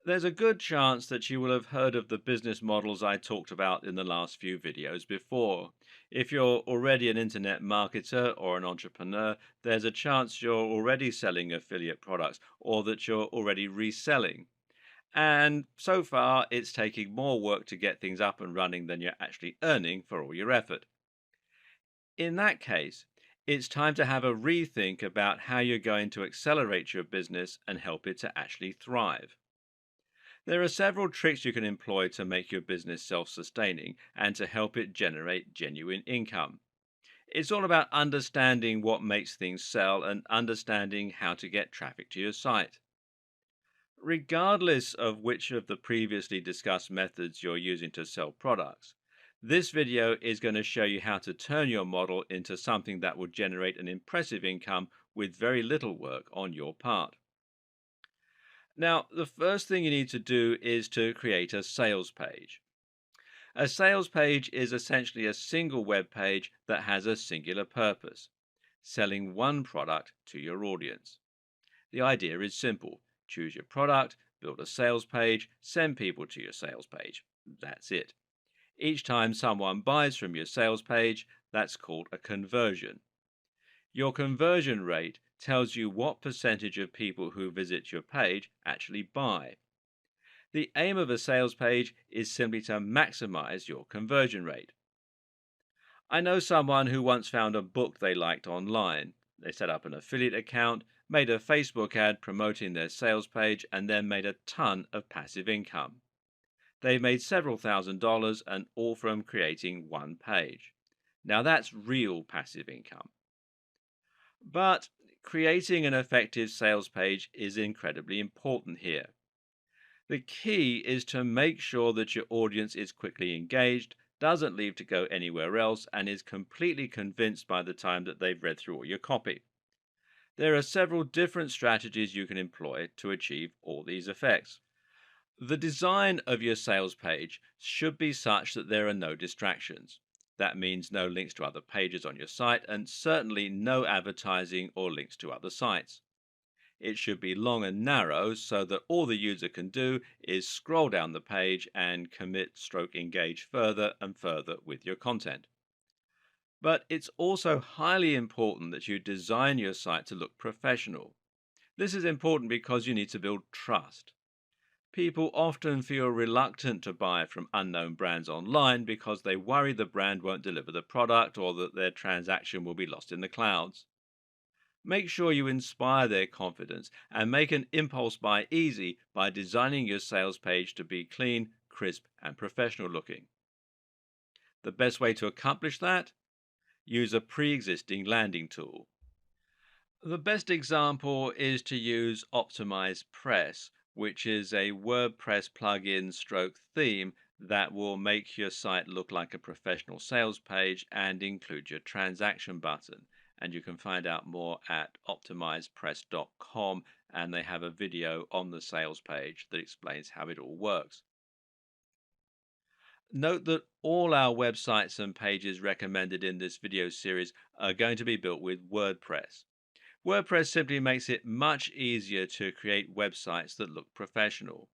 There's a good chance that you will have heard of the business models I talked about in the last few videos before. If you're already an internet marketer or an entrepreneur, there's a chance you're already selling affiliate products or that you're already reselling. And so far, it's taking more work to get things up and running than you're actually earning for all your effort. In that case, it's time to have a rethink about how you're going to accelerate your business and help it to actually thrive. There are several tricks you can employ to make your business self sustaining and to help it generate genuine income. It's all about understanding what makes things sell and understanding how to get traffic to your site. Regardless of which of the previously discussed methods you're using to sell products, this video is going to show you how to turn your model into something that will generate an impressive income with very little work on your part. Now, the first thing you need to do is to create a sales page. A sales page is essentially a single web page that has a singular purpose: selling one product to your audience. The idea is simple: choose your product, build a sales page, send people to your sales page. That's it. Each time someone buys from your sales page, that's called a conversion. Your conversion rate tells you what percentage of people who visit your page actually buy. The aim of a sales page is simply to maximize your conversion rate. I know someone who once found a book they liked online. They set up an affiliate account, made a Facebook ad promoting their sales page, and then made a ton of passive income. They made several $1,000s, and all from creating one page. Now that's real passive income. But creating an effective sales page is incredibly important here. The key is to make sure that your audience is quickly engaged, doesn't leave to go anywhere else, and is completely convinced by the time that they've read through all your copy. There are several different strategies you can employ to achieve all these effects. The design of your sales page should be such that there are no distractions. That means no links to other pages on your site, and certainly no advertising or links to other sites. It should be long and narrow so that all the user can do is scroll down the page and commit stroke engage further and further with your content. But it's also highly important that you design your site to look professional. This is important because you need to build trust. People often feel reluctant to buy from unknown brands online because they worry the brand won't deliver the product or that their transaction will be lost in the clouds. Make sure you inspire their confidence and make an impulse buy easy by designing your sales page to be clean, crisp, and professional looking. The best way to accomplish that? Use a pre existing landing tool. The best example is to use Optimize Press, which is a WordPress plugin stroke theme that will make your site look like a professional sales page and include your transaction button. And you can find out more at optimizepress.com, and they have a video on the sales page that explains how it all works. Note that all our websites and pages recommended in this video series are going to be built with WordPress. WordPress simply makes it much easier to create websites that look professional.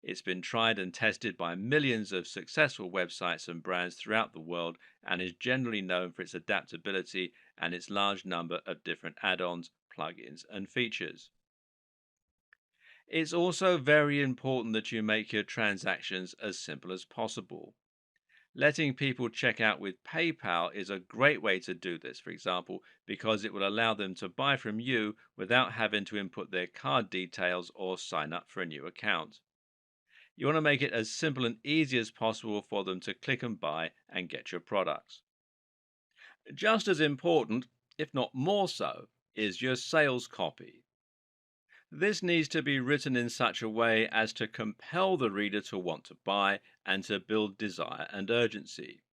It's been tried and tested by millions of successful websites and brands throughout the world and is generally known for its adaptability and its large number of different add-ons, plugins, and features. It's also very important that you make your transactions as simple as possible. Letting people check out with PayPal is a great way to do this, for example, because it will allow them to buy from you without having to input their card details or sign up for a new account. You want to make it as simple and easy as possible for them to click and buy and get your products. Just as important, if not more so, is your sales copy. This needs to be written in such a way as to compel the reader to want to buy and to build desire and urgency.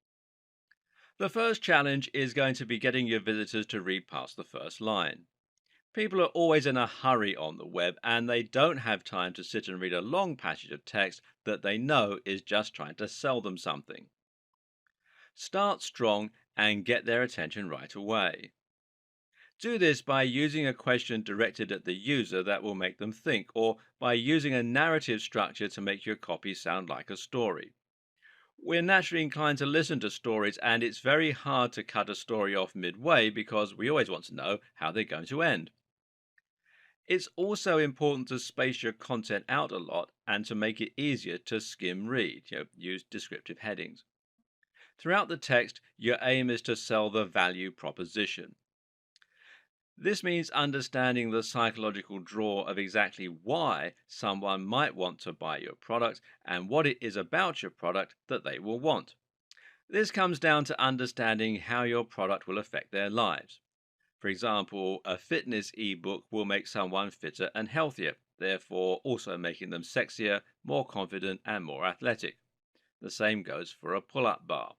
The first challenge is going to be getting your visitors to read past the first line. People are always in a hurry on the web and they don't have time to sit and read a long passage of text that they know is just trying to sell them something. Start strong and get their attention right away. Do this by using a question directed at the user that will make them think, or by using a narrative structure to make your copy sound like a story. We're naturally inclined to listen to stories, and it's very hard to cut a story off midway because we always want to know how they're going to end. It's also important to space your content out a lot and to make it easier to skim read. Use descriptive headings. Throughout the text, your aim is to sell the value proposition. This means understanding the psychological draw of exactly why someone might want to buy your product and what it is about your product that they will want. This comes down to understanding how your product will affect their lives. For example, a fitness ebook will make someone fitter and healthier, therefore also making them sexier, more confident, and more athletic. The same goes for a pull up bar.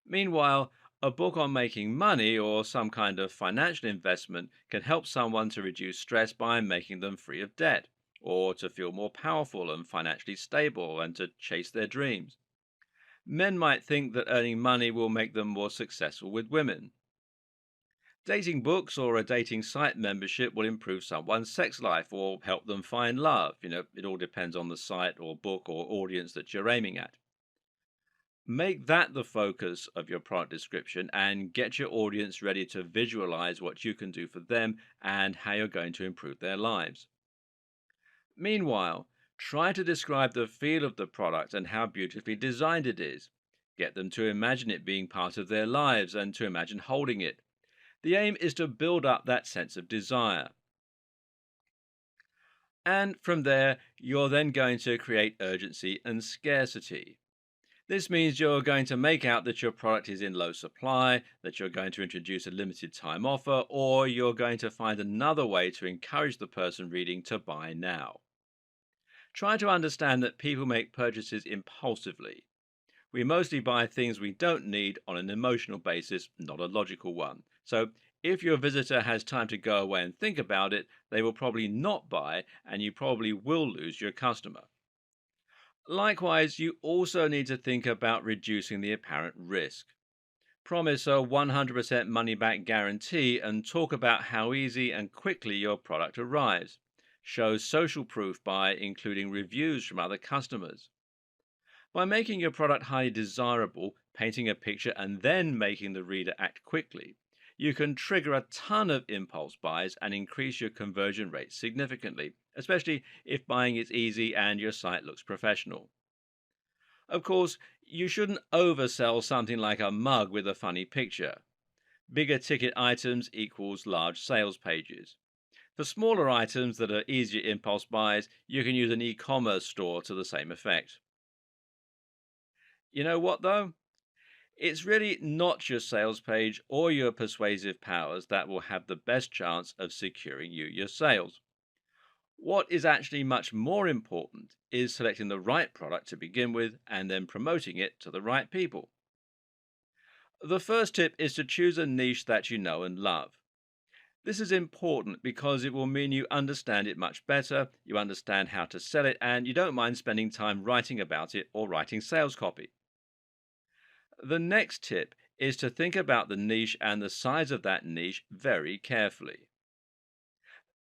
Meanwhile, a book on making money or some kind of financial investment can help someone to reduce stress by making them free of debt, or to feel more powerful and financially stable and to chase their dreams. Men might think that earning money will make them more successful with women. Dating books or a dating site membership will improve someone's sex life or help them find love. It all depends on the site or book or audience that you're aiming at. Make that the focus of your product description and get your audience ready to visualize what you can do for them and how you're going to improve their lives. Meanwhile, try to describe the feel of the product and how beautifully designed it is. Get them to imagine it being part of their lives and to imagine holding it. The aim is to build up that sense of desire. And from there, you're then going to create urgency and scarcity. This means you're going to make out that your product is in low supply, that you're going to introduce a limited time offer, or you're going to find another way to encourage the person reading to buy now. Try to understand that people make purchases impulsively. We mostly buy things we don't need on an emotional basis, not a logical one. So, if your visitor has time to go away and think about it, they will probably not buy, and you probably will lose your customer. Likewise, you also need to think about reducing the apparent risk. Promise a 100% money back guarantee and talk about how easy and quickly your product arrives. Show social proof by including reviews from other customers. By making your product highly desirable, painting a picture, and then making the reader act quickly, you can trigger a ton of impulse buys and increase your conversion rate significantly, especially if buying is easy and your site looks professional. Of course, you shouldn't oversell something like a mug with a funny picture. Bigger ticket items equals large sales pages. For smaller items that are easier impulse buys, you can use an e-commerce store to the same effect. You know what though? It's really not your sales page or your persuasive powers that will have the best chance of securing you your sales. What is actually much more important is selecting the right product to begin with and then promoting it to the right people. The first tip is to choose a niche that you know and love. This is important because it will mean you understand it much better, you understand how to sell it, and you don't mind spending time writing about it or writing sales copy. The next tip is to think about the niche and the size of that niche very carefully.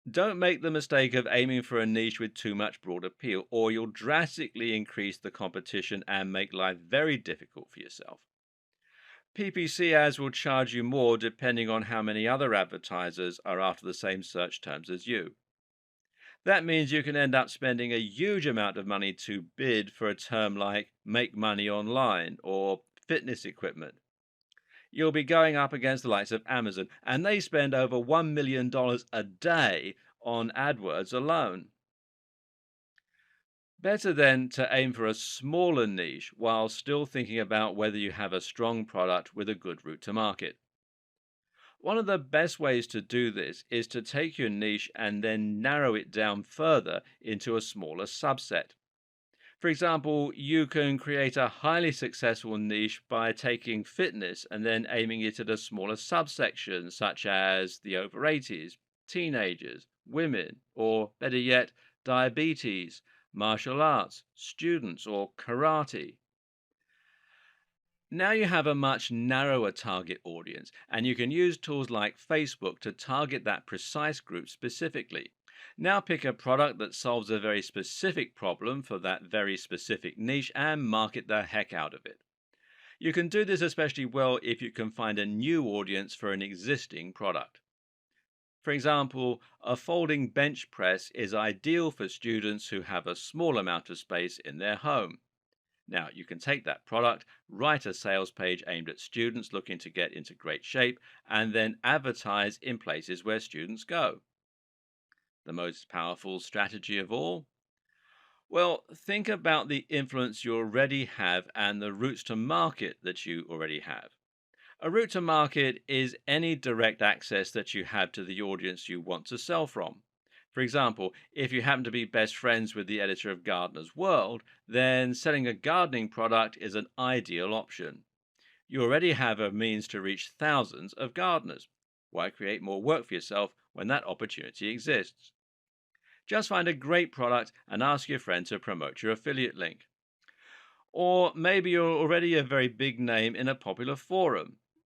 Don't make the mistake of aiming for a niche with too much broad appeal, or you'll drastically increase the competition and make life very difficult for yourself. PPC ads will charge you more depending on how many other advertisers are after the same search terms as you. That means you can end up spending a huge amount of money to bid for a term like make money online or fitness equipment. You'll be going up against the likes of Amazon, and they spend over $1 million a day on AdWords alone. Better then to aim for a smaller niche while still thinking about whether you have a strong product with a good route to market. One of the best ways to do this is to take your niche and then narrow it down further into a smaller subset. For example, you can create a highly successful niche by taking fitness and then aiming it at a smaller subsection, such as the over 80s, teenagers, women, or better yet, diabetes, martial arts, students, or karate. Now you have a much narrower target audience, and you can use tools like Facebook to target that precise group specifically. Now pick a product that solves a very specific problem for that very specific niche and market the heck out of it. You can do this especially well if you can find a new audience for an existing product. For example, a folding bench press is ideal for students who have a small amount of space in their home. Now, you can take that product, write a sales page aimed at students looking to get into great shape, and then advertise in places where students go. The most powerful strategy of all? Well, think about the influence you already have and the routes to market that you already have. A route to market is any direct access that you have to the audience you want to sell from. For example, if you happen to be best friends with the editor of Gardener's World, then selling a gardening product is an ideal option. You already have a means to reach thousands of gardeners. Why create more work for yourself when that opportunity exists? Just find a great product and ask your friend to promote your affiliate link. Or maybe you're already a very big name in a popular forum.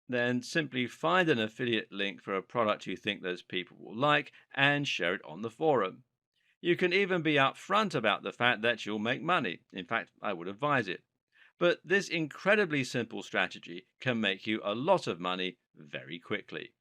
Then simply find an affiliate link for a product you think those people will like and share it on the forum. You can even be upfront about the fact that you'll make money. In fact, I would advise it. But this incredibly simple strategy can make you a lot of money very quickly.